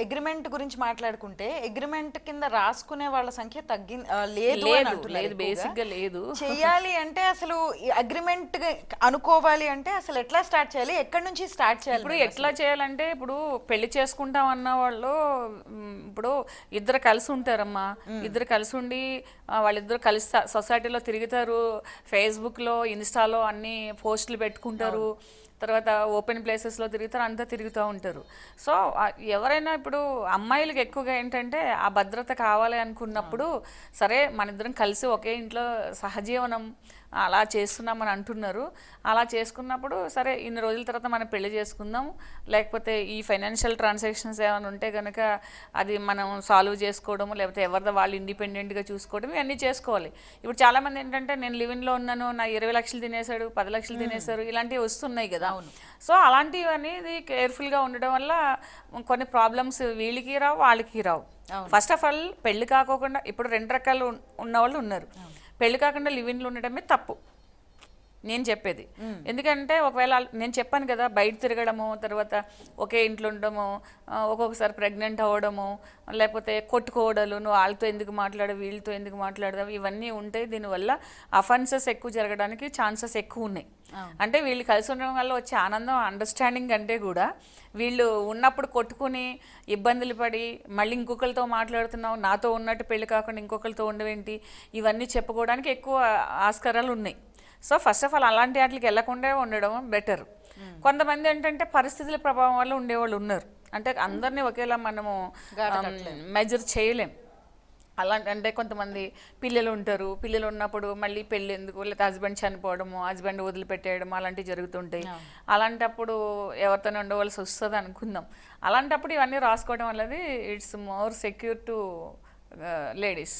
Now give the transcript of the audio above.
Agreement గురించి మాట్లాడుకుంటే agreement కింద రాసుకునే వాళ్ళ సంఖ్య లేదు అని అంటున్నారు ఎక్కువగా. బేసిక్ గా లేదు. చెయ్యాలి అంటే అసలు అగ్రిమెంట్ అనుకోవాలి అంటే అసలు ఎట్లా స్టార్ట్ చేయాలి, ఎక్కడి నుంచి స్టార్ట్ చేయాలి? ఇప్పుడు ఎట్లా చేయాలంటే, ఇప్పుడు పెళ్లి చేసుకుంటాం అన్న వాళ్ళు ఇప్పుడు ఇద్దరు కలిసి ఉంటారమ్మా, ఇద్దరు కలిసి ఉండి వాళ్ళిద్దరు కలిసి సొసైటీలో తిరుగుతారు, ఫేస్బుక్లో ఇన్స్టాలో అన్ని పోస్టులు పెట్టుకుంటారు, తర్వాత ఓపెన్ ప్లేసెస్లో తిరుగుతారు, అంతా తిరుగుతూ ఉంటారు. సో ఎవరైనా ఇప్పుడు అమ్మాయిలకు ఎక్కువగా ఏంటంటే ఆ భద్రత కావాలి అనుకున్నప్పుడు, సరే మన ఇద్దరం కలిసి ఒకే ఇంట్లో సహజీవనం అలా చేస్తున్నామని అంటున్నారు. అలా చేసుకున్నప్పుడు సరే ఇన్ని రోజుల తర్వాత మనం పెళ్లి చేసుకుందాం, లేకపోతే ఈ ఫైనాన్షియల్ ట్రాన్సాక్షన్స్ ఏమైనా ఉంటే కనుక అది మనం సాల్వ్ చేసుకోవడము, లేకపోతే ఎవరిదో వాళ్ళు ఇండిపెండెంట్గా చూసుకోవడం, ఇవన్నీ చేసుకోవాలి. ఇప్పుడు చాలామంది ఏంటంటే నేను లివిన్లో ఉన్నాను, నా 20 లక్షలు తినేశాడు, 10 లక్షలు తినేశారు, ఇలాంటివి వస్తున్నాయి కదా. సో అలాంటివి అనేది కేర్ఫుల్గా ఉండడం వల్ల కొన్ని ప్రాబ్లమ్స్ వీళ్ళకి రావు, వాళ్ళకి రావు. ఫస్ట్ ఆఫ్ ఆల్ పెళ్లి కాకోకుండా ఇప్పుడు 2 రకాలు ఉన్నవాళ్ళు ఉన్నారు. పెళ్లి కాకుండా లివిన్లో ఉండడమే తప్పు నేను చెప్పేది. ఎందుకంటే ఒకవేళ నేను చెప్పాను కదా, బయట తిరగడము, తర్వాత ఒకే ఇంట్లో ఉండడము, ఒక్కొక్కసారి ప్రెగ్నెంట్ అవ్వడము, లేకపోతే కొట్టుకోవడాలు, నువ్వు వాళ్ళతో ఎందుకు మాట్లాడవు, వీళ్ళతో ఎందుకు మాట్లాడదావు, ఇవన్నీ ఉంటాయి. దీనివల్ల అఫెన్సెస్ ఎక్కువ జరగడానికి ఛాన్సెస్ ఎక్కువ ఉన్నాయి. అంటే వీళ్ళు కలిసి ఉండడం వల్ల వచ్చే ఆనందం, అండర్స్టాండింగ్ అంటే కూడా వీళ్ళు ఉన్నప్పుడు కొట్టుకుని ఇబ్బందులు పడి మళ్ళీ ఇంకొకరితో మాట్లాడుతున్నావు, నాతో ఉన్నట్టు పెళ్లి కాకుండా ఇంకొకరితో ఉండవేంటి, ఇవన్నీ చెప్పుకోవడానికి ఎక్కువ ఆస్కారాలు ఉన్నాయి. సో ఫస్ట్ ఆఫ్ ఆల్ అలాంటి వాటికి వెళ్లకుండా ఉండడం బెటర్. కొంతమంది ఏంటంటే పరిస్థితుల ప్రభావం వల్ల ఉండేవాళ్ళు ఉన్నారు. అంటే అందరినీ ఒకేలా మనము మెజర్ చేయలేం. అలాంటి అంటే కొంతమంది పిల్లలు ఉంటారు, పిల్లలు ఉన్నప్పుడు మళ్ళీ పెళ్ళి ఎందుకు, లేకపోతే హస్బెండ్ చనిపోవడము, హస్బెండ్ వదిలిపెట్టేయడం, అలాంటివి జరుగుతుంటాయి. అలాంటప్పుడు ఎవరితోనే ఉండవలసి వస్తుంది అనుకుందాం. అలాంటప్పుడు ఇవన్నీ రాసుకోవడం వల్లది it's more secure to ladies.